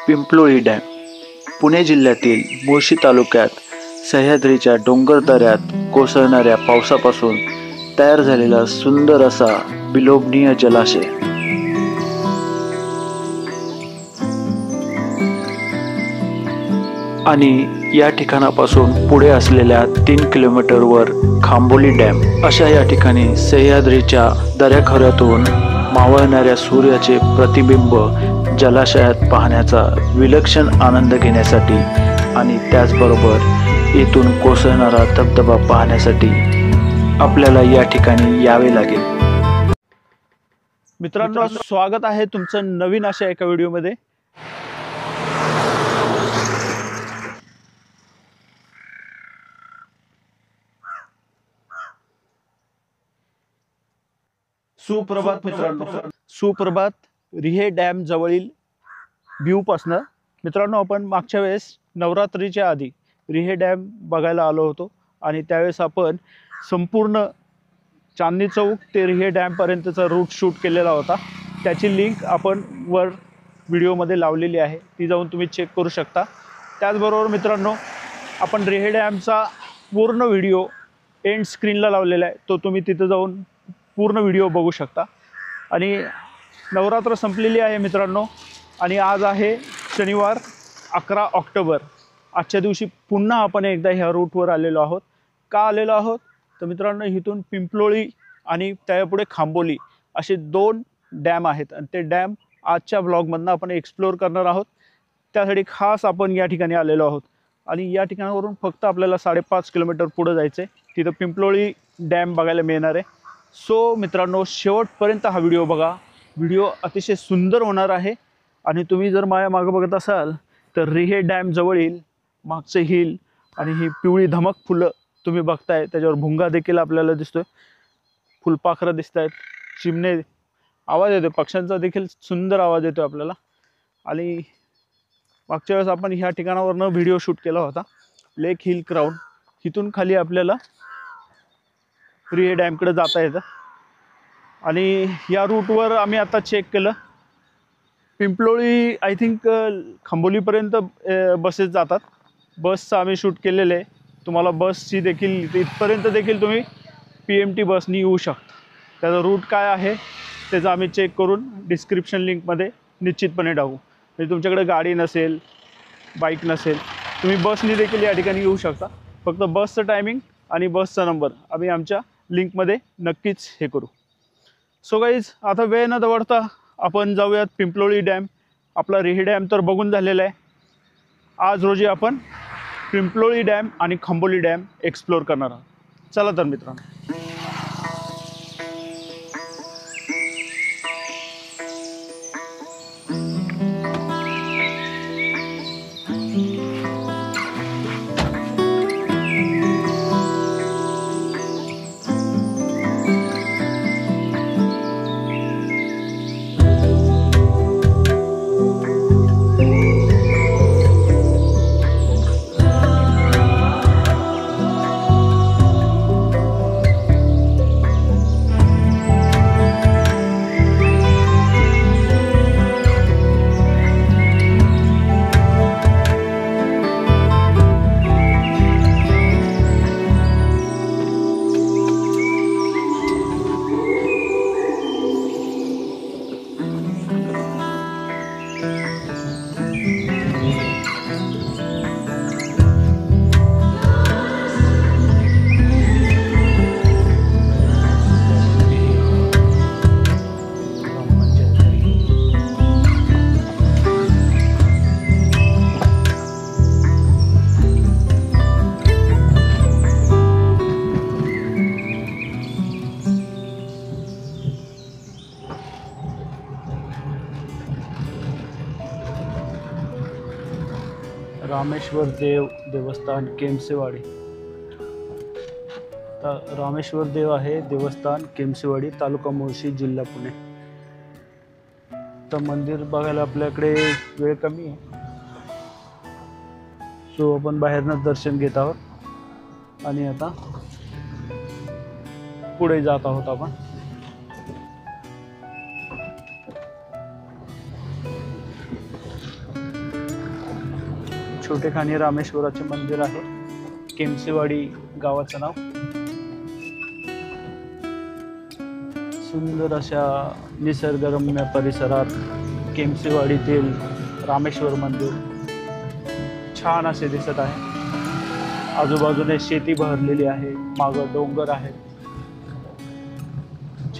पिंपलोळी dam Pune जिल्ह्यातील मुळशी तालुक्यात सह्याद्रीच्या डोंगर दऱ्यात कोसळणाऱ्या पावसापासून तयार झालेला सुंदर असा विलोभनीय जलाशय। आणि या ठिकाणापासून पुढे असलेल्या 3 किलोमीटरवर खांबोली डॅम अशा या ठिकाणी सह्याद्रीच्या दऱ्याखोऱ्यातून मावळणाऱ्या सूर्याचे प्रतिबिंब जलाशयात पाहण्याचा विलक्षण आनंद घेण्यासाठी आणि त्याचबरोबर येथून कोसळणारा धबधबा पाहण्यासाठी आपल्याला या ठिकाणी यावे लागेल। मित्रांनो, स्वागत आहे तुमचं नवीन अशा एका व्हिडिओमध्ये। सुप्रभात मित्रांनो, सुप्रभात। रिहे डॅम जवळील व्ह्यू पासन मित्रांनो, आपण मागच्या वेळेस नवरात्रीच्या आधी रिहे डॅम बघायला आलो होतो आणि त्यावेळेस आपण संपूर्ण चांदणी चौक ते रिहे डॅम पर्यंतचा रूट शूट केलेला होता। त्याची लिंक आपण वर व्हिडिओमध्ये लावलेली आहे, ती जाऊन तुम्ही चेक करू शकता। त्याचबरोबर मित्रांनो, आपण रिहे डॅमचा पूर्ण व्हिडिओ एंड स्क्रीनला लावलेला आहे, तो तुम्ही तिथे जाऊन पूर्ण व्हिडिओ बघू शकता। आणि नवरात्र संपलेली आहे मित्रांनो, आणि आज आहे शनिवार 11 ऑक्टोबर। आजच्या दिवशी पुन्हा आपण एकदा ह्या रूटवर आलेलो आहोत। का आलेलो आहोत तर मित्रांनो, इथून पिंपलोळी आणि त्यापुढे खांबोली असे 2 डॅम आहेत आणि ते डॅम आजच्या ब्लॉगमधनं आपण एक्सप्लोअर करणार आहोत। त्यासाठी खास आपण या ठिकाणी आलेलो आहोत आणि या ठिकाणावरून फक्त आपल्याला 5.5 किलोमीटर पुढे जायचं आहे, तिथं पिंपलोळी डॅम बघायला मिळणार आहे। सो मित्रांनो, शेवटपर्यंत हा व्हिडिओ बघा, व्हिडिओ अतिशय सुंदर होणार आहे। आणि तुम्ही जर माझ्या मागे बघत असाल तर रिहे डॅम जवळील मागचे हिल आणि ही पिवळी धमक फुलं तुम्ही बघताय, त्याच्यावर भुंगा देखील आपल्याला दिसतोय, फुलपाखरं दिसत आहेत, चिमणे, आवाज येतो पक्ष्यांचा देखील सुंदर आवाज येतो आपल्याला। आणि मागच्या वेळेस आपण ह्या ठिकाणावरनं व्हिडिओ शूट केला होता, लेक हिल क्राउन। इथून खाली आपल्याला रिहे डॅमकडे जाता येतं आणि या रूटवर आम्ही आता चेक केलं, पिंपलोळी आय थिंक खांबोलीपर्यंत बसेस जातात। बसचं आम्ही शूट केलेलं आहे, तुम्हाला बसची देखील इथपर्यंत देखील तुम्ही PMT बसनी येऊ शकता। त्याचा रूट काय आहे त्याचं आम्ही चेक करून डिस्क्रिप्शन लिंकमध्ये निश्चितपणे टाकू। म्हणजे तुमच्याकडे गाडी नसेल, बाईक नसेल, तुम्ही बसनी देखील या ठिकाणी येऊ शकता। फक्त बसचं टायमिंग आणि बसचा नंबर आम्ही आमच्या लिंकमध्ये नक्कीच हे करू। सो गाईज, आता वेळ न दवडता आपण जाऊयात पिंपलोळी डॅम। आपला रिहे डॅम तर बघून झालेला आहे, आज रोजी आपण पिंपलोळी डॅम आणि खांबोली डॅम एक्सप्लोअर करणार आहोत। चला तर मित्रांनो। रामेश्वर देवस्थान केमसेवाडी। तर रामेश्वर देव आहे देवस्थान केमसेवाडी, तालुका मुळशी, जिल्हा पुणे। तर मंदिर बघायला आपल्याकडे वेळ कमी आहे, सो आपण बाहेरनं दर्शन घेत आहोत आणि आता पुढे जात आहोत आपण। छोटेखानी रामेश्वराचे मंदिर आहे, केमसेवाडी गावाचं नाव. सुंदर अशा निसर्गरम्य परिसरात केमसेवाडीतील रामेश्वर मंदिर छान असे दिसत आहे. आजूबाजूने शेती बहरलेली आहे, मागं डोंगर आहे,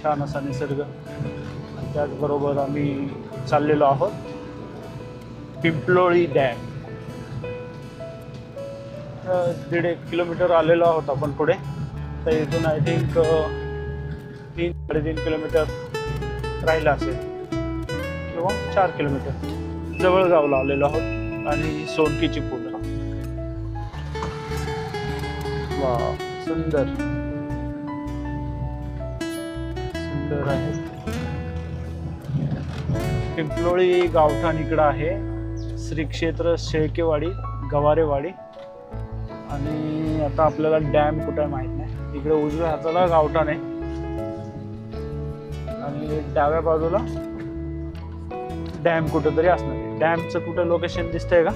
छान असा निसर्ग. त्याचबरोबर आम्ही चाललेलो आहोत पिंपलोळी डॅम. 1.5 किलोमीटर आलेलो आहोत आपण पुढे. तर इथून आय थिंक 3-3.5 किलोमीटर राहिला असेल किंवा 4 किलोमीटर. जवळगावला आलेलो आहोत आणि सोनकीची पूल. वा, सुंदर सुंदर आहे. पिंपलोळी गावठाण इकडं आहे. श्री क्षेत्र शेळकेवाडी, गवारेवाडी. आणि आता आपल्याला डॅम कुठे माहित नाही. इकडे उजव्या हाताला गावठाण आहे आणि डाव्या बाजूला डॅम कुठेतरी असणार आहे. डॅमचं कुठं लोकेशन दिसतंय का?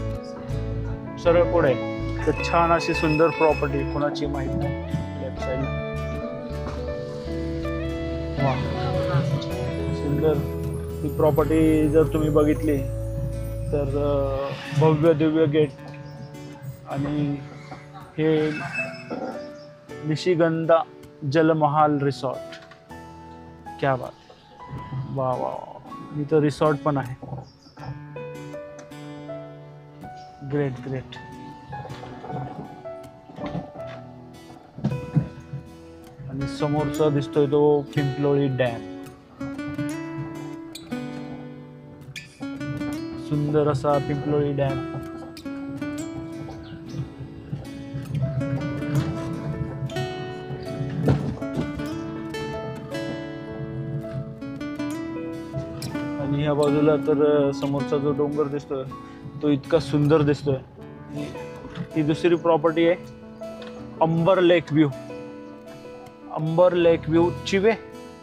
सरळ पुढे. तर छान अशी सुंदर प्रॉपर्टी, कोणाची माहित नाही. लेफ्ट साईडला वा, सुंदर ही प्रॉपर्टी जर तुम्ही बघितली तर भव्य दिव्य गेट. आणि हे निशिगंधा जलमहाल रिसॉर्ट. क्या बात. वा वा वा, इथं रिसॉर्ट पण आहे. Great great. आणि समोरचा दिसतोय तो पिंपलोळी डॅम. सुंदर असा पिंपलोळी डॅम. आणि ह्या बाजूला तर समोरचा जो डोंगर दिसतोय तो इतका सुंदर दिसतोय. ही दुसरी प्रॉपर्टी आहे Amber Lake View. Amber Lake View चिवे.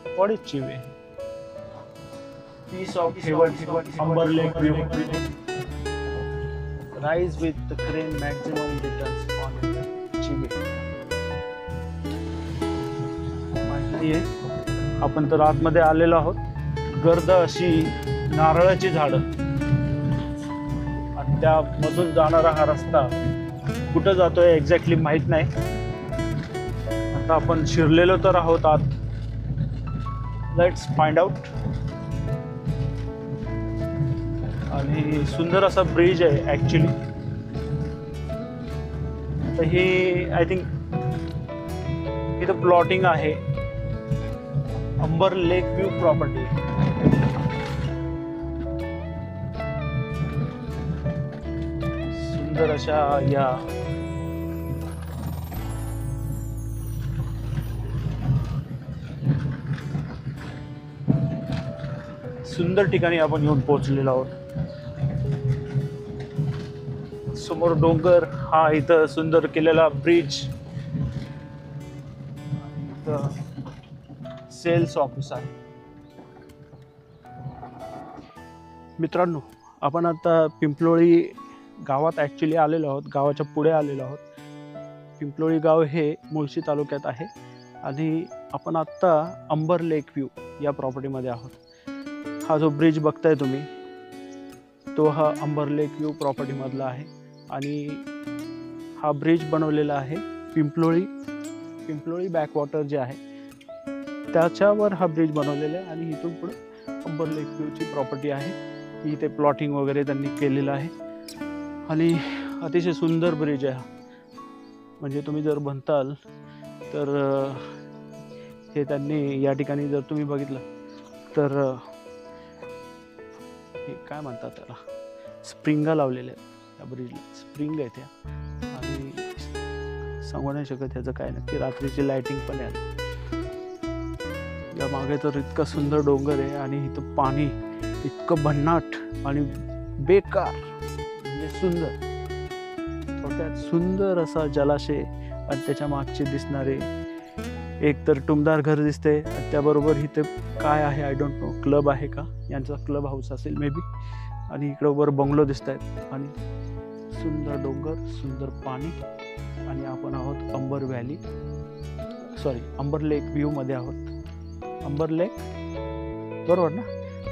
व्हॉट इज चिवे? Piece of heaven, Amber Lake view. Rise with the crane, maximum returns on Chibe. माहिती आहे आपण तर आतमध्ये आलेलो आहोत. गर्द अशी नारळाची झाडं आणि त्यामधून जाणारा हा रस्ता कुठं जातोय एक्झॅक्टली माहित नाही. आता आपण शिरलेलो तर आहोत आत. Let's find out. आणि सुंदर असा ब्रिज आहे ॲक्च्युली. तर हे आय थिंक इथं प्लॉटिंग आहे. Amber Lake view property. सुंदर अशा या सुंदर ठिकाणी आपण येऊन पोहोचलेलो आहोत. समोर डोंगर, हा इथं सुंदर केलेला ब्रिज. सेल्स ऑफिस आहे. मित्रांनो, आपण आता पिंपलोळी गावात ॲक्च्युली आलेलो आहोत. गावाच्या पुढे आलेलो आहोत. पिंपलोळी गाव हे मुळशी तालुक्यात आहे आणि आपण आत्ता अंबर लेक व्ह्यू या प्रॉपर्टीमध्ये आहोत. हा जो ब्रिज बघताय तुम्ही तो हा अंबर लेक व्ह्यू प्रॉपर्टीमधला आहे. आणि हा ब्रिज बनवलेला आहे पिंपलोळी बॅकवॉटर जे आहे त्याच्यावर हा ब्रिज बनवलेला आहे. आणि इथून पुढे अंबर लेक व्ह्यूची प्रॉपर्टी आहे. इथे प्लॉटिंग वगैरे त्यांनी केलेलं आहे आणि अतिशय सुंदर ब्रिज आहे हा. म्हणजे तुम्ही जर म्हणताल तर हे त्यांनी या ठिकाणी जर तुम्ही बघितलं तर हे काय म्हणतात त्याला, स्प्रिंगा लावलेल्या आहेत त्या ब्रिजला. स्प्रिंग आहे त्या. आणि सांगू नाही शकत ह्याचं काय नक्की. रात्रीची लायटिंग पण आहे. या मागे तर इतका सुंदर डोंगर आहे आणि इथं पाणी इतकं भन्नाट आणि बेकार म्हणजे सुंदर. थोडक्यात सुंदर असा जलाशय आणि त्याच्या मागचे दिसणारे एक तर टुमदार घर दिसते. त्याबरोबर इथे काय आहे आय डोंट नो, क्लब आहे का, यांचा क्लब हाऊस असेल मे बी. आणि इकडं वर बंगलो दिसत आहेत आणि सुंदर डोंगर, सुंदर पाणी आणि आपण आहोत अंबर व्हॅली, अंबर लेक व्ह्यूमध्ये आहोत. अंबर लेक बरोबर ना?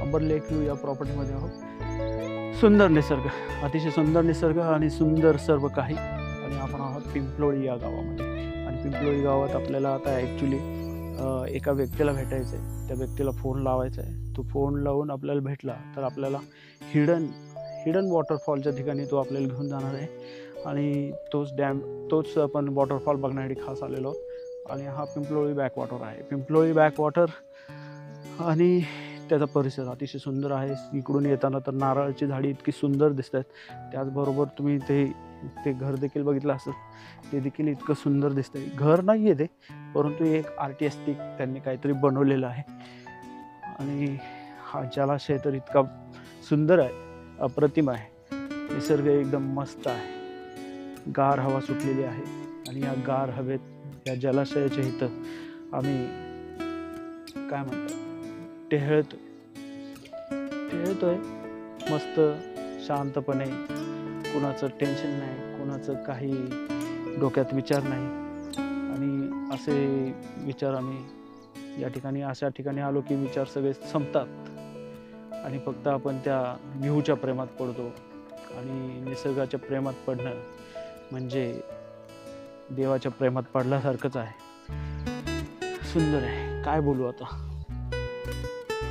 अंबर लेक व्ह्यू या प्रॉपर्टीमध्ये आहोत. सुंदर निसर्ग, अतिशय सुंदर निसर्ग आणि सुंदर सर्व काही. आणि आपण आहोत पिंपलोळी या गावामध्ये. आणि पिंपलोळी गावात आपल्याला आता ॲक्च्युली एका व्यक्तीला भेटायचं आहे. त्या व्यक्तीला फोन लावायचा आहे. तो फोन लावून आपल्याला भेटला तर आपल्याला हिडन वॉटरफॉलच्या ठिकाणी तो आपल्याला घेऊन जाणार आहे. आणि तोच आपण वॉटरफॉल बघण्यासाठी खास आलेलो आहोत. आणि हा पिंपलोळी बॅकवॉटर आहे. पिंपलोळी बॅकवॉटर आणि त्याचा परिसर अतिशय सुंदर आहे. इकडून येताना तर नारळाची झाडी इतकी सुंदर दिसत आहेत. त्याचबरोबर तुम्ही ते घर देखील बघितलं असेल, ते देखील इतकं सुंदर दिसतंय. घर नाही आहे ते, परंतु एक आर्टिस्टिक त्यांनी काहीतरी बनवलेलं आहे. आणि हा जलाशय तर इतका सुंदर आहे, अप्रतिम आहे. निसर्ग एकदम मस्त आहे. गार हवा सुटलेली आहे आणि या गार हवेत या जलाशयाच्या इथं आम्ही काय म्हणतात टेहळतोय मस्त शांतपणे. कुणाचं टेन्शन नाही, कुणाचं काही डोक्यात विचार नाही. आणि असे विचार आम्ही या ठिकाणी अशा ठिकाणी आलो की विचार सगळे संपतात आणि फक्त आपण त्या व्ह्यूच्या प्रेमात पडतो. आणि निसर्गाच्या प्रेमात पडणं म्हणजे देवाच्या प्रेमात पडल्यासारखंच आहे. सुंदर आहे. काय बोलू आता,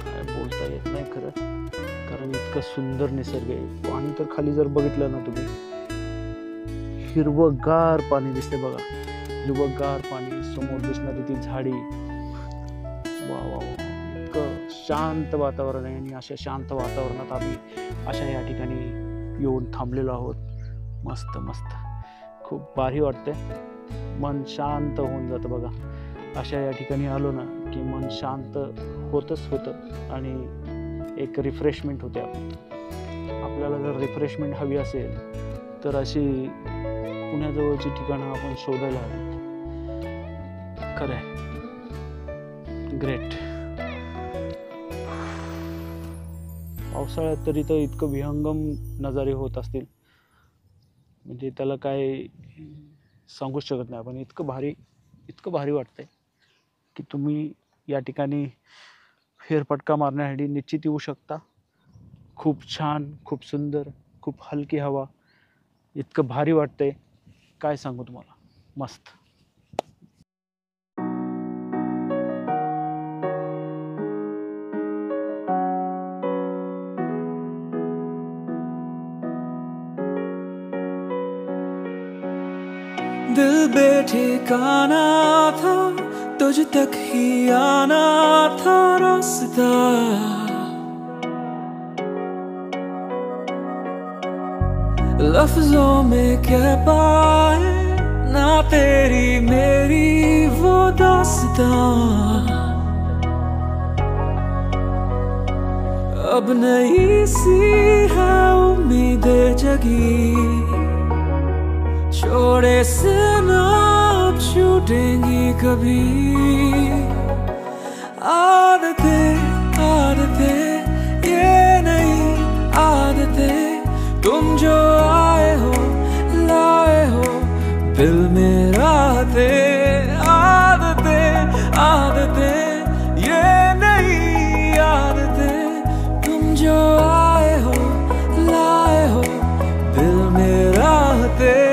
काय बोलता येत नाही खरं, कारण इतकं सुंदर निसर्ग आहे. पाणी तर खाली जर बघितलं ना तुम्ही, हिरवंगार पाणी दिसते बघा. हिरवंगार पाणी, समोर दिसणारी ती झाडी. वा वा वा, इतकं शांत वातावरण आहे. आणि अशा शांत वातावरणात आम्ही अशा या ठिकाणी येऊन थांबलेलो आहोत. मस्त मस्त, खूप भारी वाटतंय. मन शांत होऊन जातं बघा. अशा या ठिकाणी आलो ना की मन शांत होतं आणि एक रिफ्रेशमेंट होते. आपल्याला जर रिफ्रेशमेंट हवी असेल तर अशी पुण्याजवळची ठिकाणं आपण शोधायला हवी. खरं आहे. ग्रेट. पावसाळ्यात तरी तर इतकं विहंगम नजारे होत असतील, म्हणजे त्याला काय सांगूच शकत नाही आपण. इतकं भारी वाटतंय की तुम्ही या ठिकाणी फेरफटका मारण्यासाठी निश्चित येऊ शकता. खूप छान, खूप सुंदर, खूप हलकी हवा, इतकं भारी वाटतंय काय सांगू तुम्हाला. मस्त. दिल बेठिकाना था, तुझ तक ही आना था रास्ता. लफ्जों में कह पाए ना तेरी मेरी वो दास्तां. अब नई सी है उम्मीदें जगी, छोड़े से ना अब छूटेंगी कभी. आदतें ये नहीं आदतें, तुम जो आए हो लाए हो दिल में रातें. आदतें ये नहीं आदतें, तुम जो आए हो लाए हो दिल में रातें.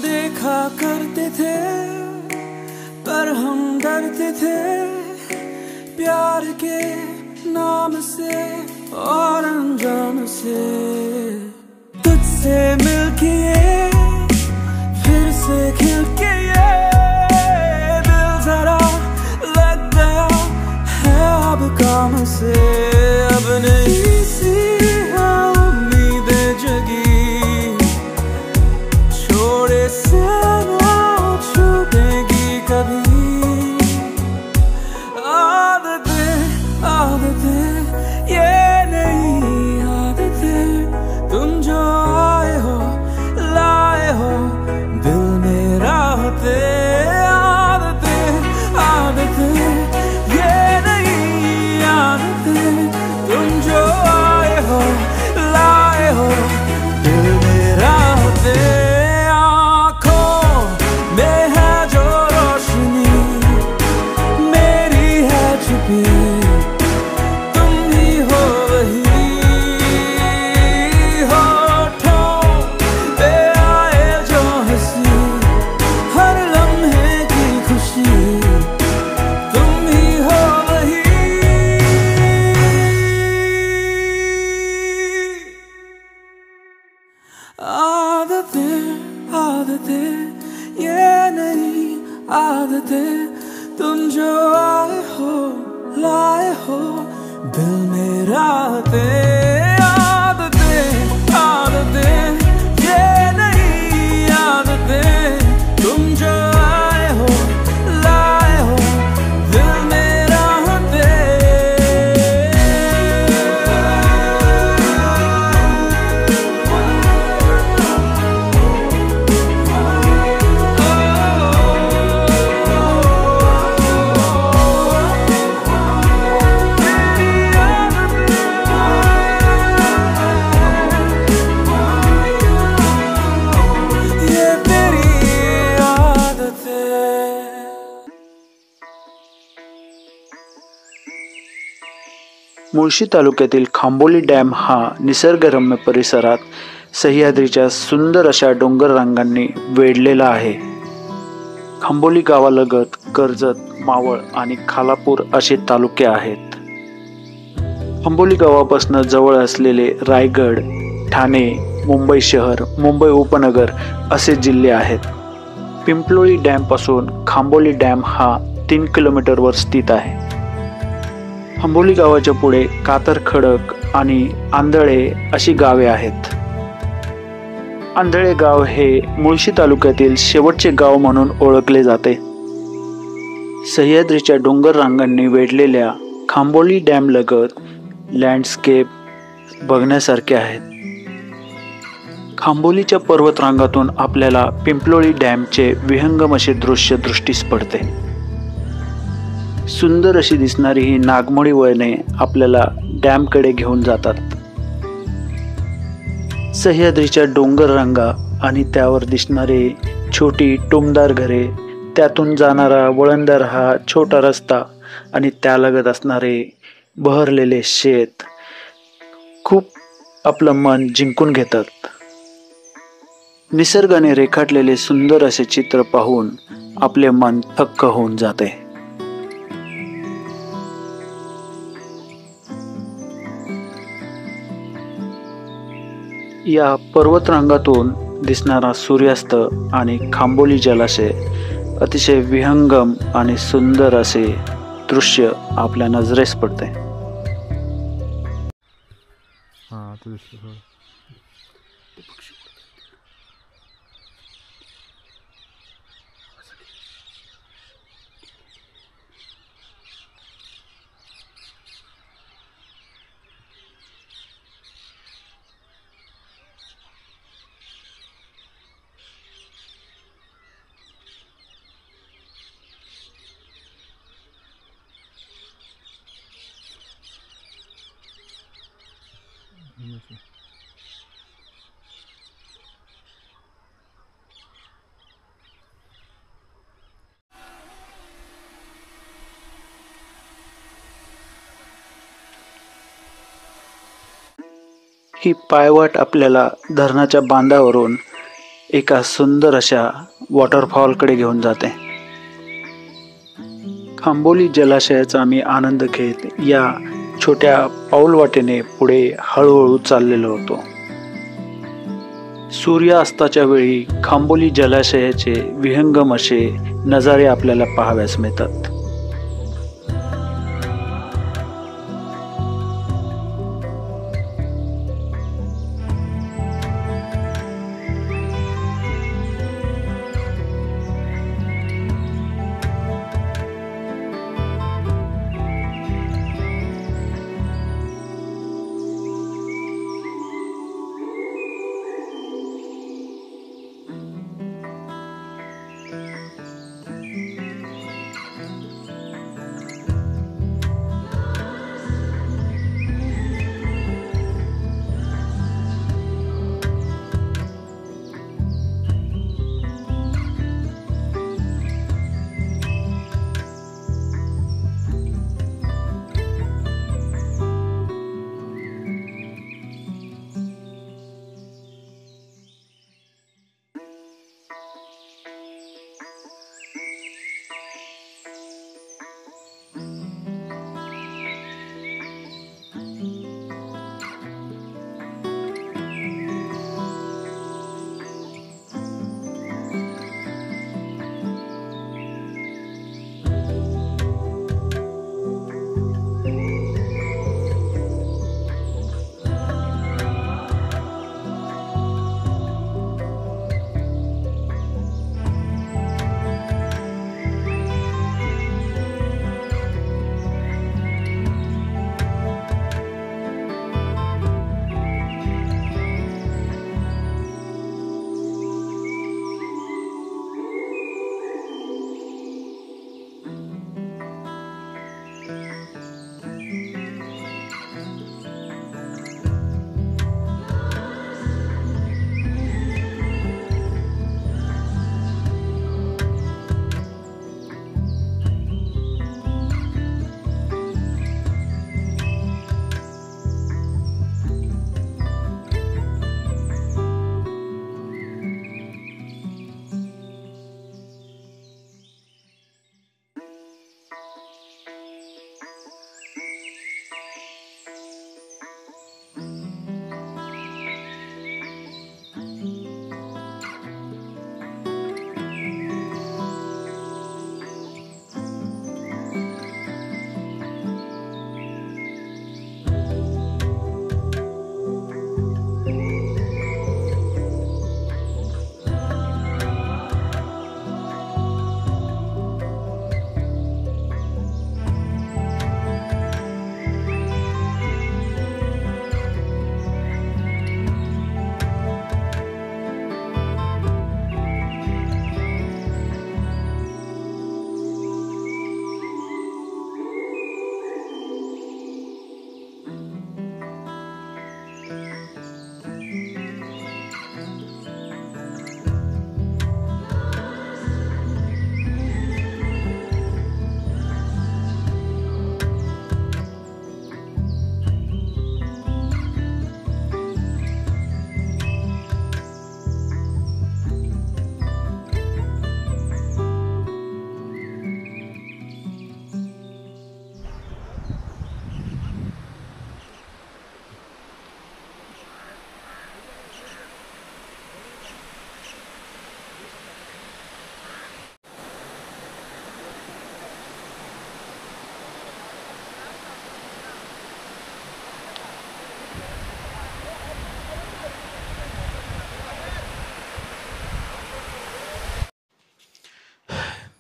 देखा करते थे पर हम डरते थे प्यार के नाम से और अनजान से. तुझसे मिलके ये फिर से खिल के ये दिल जरा लग गया है अब काम से. अब नहीं सी है उम्मीदें जगी, छोड़े से ना आदतें आदतें आदतें, ये नहीं आदतें तुम जो आए हो लाए हो दिल मेरा होते। आँखों में है जो रोशनी मेरी है छुपी, तुम ही हो वही। होठों पे आए जो हंसी, हर लम्हे की खुशी, तुम ही हो वही। आदतें आदतें, ये नहीं आदतें तुम जो आए हो लाए हो दिल मेरा होते। आदतें आदतें, ये नहीं आदतें तुम जो आए हो लाए हो दिल मेरा होते। ये तेरी आदतें। मुळशी तालुक्यातील खांबोली डॅम हा निसर्गरम्य परिसरात सह्याद्रीच्या सुंदर अशा डोंगर रांगांनी वेढलेला आहे. खांबोली गावालगत कर्जत, मावळ आणि खालापूर असे तालुके आहेत. खांबोली गावापासून जवळ असलेले रायगड, ठाणे, मुंबई शहर, मुंबई उपनगर असे जिल्हे आहेत. पिंपलोळी डॅम पासून खांबोली डॅम हा 3 किलोमीटरवर स्थित आहे. खांबोली गावाच्या पुढे कातर खडक आणि आंधळे अशी गावे आहेत. आंधळे गाव हे मुळशी तालुक्यातील शेवटचे गाव म्हणून ओळखले जाते. सह्याद्रीच्या डोंगर रांगांनी वेढलेल्या खांबोली डॅम लगत लँडस्केप बघण्यासारखे आहेत. खांबोलीच्या पर्वतरांगातून आपल्याला पिंपलोळी डॅमचे विहंगम असे दृश्य दृष्टीस पडते. सुंदर अशी दिसणारी ही नागमोडी वळणे आपल्याला डॅमकडे घेऊन जातात. सह्याद्रीच्या डोंगर रांगा आणि त्यावर दिसणारे छोटी टुमदार घरे, त्यातून जाणारा वळणदार हा छोटा रस्ता आणि त्यालगत असणारे बहरलेले शेत खूप आपलं मन जिंकून घेतात. निसर्गाने रेखाटलेले सुंदर असे चित्र पाहून आपले मन थक्क होऊन जाते. या पर्वतरांगातून दिसणारा सूर्यास्त आणि खांबोली जलाशय अतिशय विहंगम आणि सुंदर असे दृश्य आपल्या नजरेस पडते. ही पायवाट आपल्याला धरणाच्या बांधावरून एका सुंदर अशा वॉटरफॉलकडे घेऊन जाते. खांबोली जलाशयाचा आम्ही आनंद घेत या छोट्या पाऊलवाटेने पुढे हळूहळू चाललेलो होतो. सूर्यास्ताच्या वेळी खांबोली जलाशयाचे विहंगम असे नजारे आपल्याला पाहाव्यास मिळतात.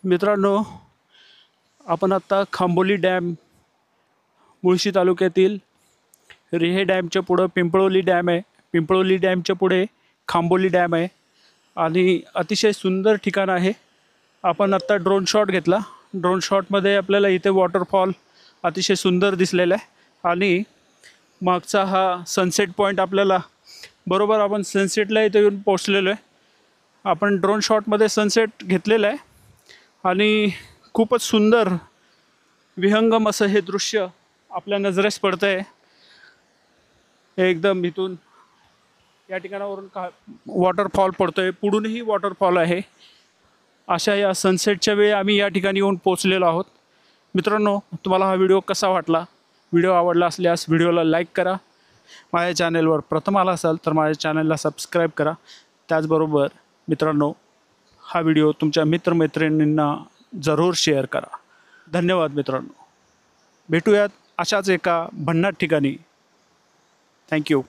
मित्रांनो, आपण आत्ता खांबोली डॅम, मुळशी तालुक्यातील रिहे डॅमच्या पुढं पिंपळोली डॅम आहे. पिंपळोली डॅमच्या पुढे खांबोली डॅम आहे आणि अतिशय सुंदर ठिकाण आहे. आपण आत्ता ड्रोन शॉट घेतला. ड्रोन शॉटमध्ये आपल्याला इथे वॉटरफॉल अतिशय सुंदर दिसलेला आहे आणि मागचा हा सनसेट पॉईंट आपल्याला बरोबर आपण सनसेटला इथे येऊन पोचलेलो आहे. आपण ड्रोन शॉटमध्ये सनसेट घेतलेला आहे आणि खूपच सुंदर विहंगम असं हे दृश्य आपल्या नजरेस पडतं आहे. एकदम इथून या ठिकाणावरून वॉटरफॉल पडतो आहे, पुढूनही वॉटरफॉल आहे. अशा या सनसेटच्या वेळी आम्ही या ठिकाणी येऊन पोचलेलो आहोत. मित्रांनो, तुम्हाला हा व्हिडिओ कसा वाटला? व्हिडिओ आवडला असल्यास व्हिडिओला लाईक करा. माझ्या चॅनलवर प्रथम आला असाल तर माझ्या चॅनलला सबस्क्राईब करा. त्याचबरोबर मित्रांनो, हा व्हिडिओ तुमच्या मित्रमैत्रिणींना जरूर शेअर करा. धन्यवाद मित्रांनो. भेटूयात अशाच एका भन्नाट ठिकाणी. थँक्यू.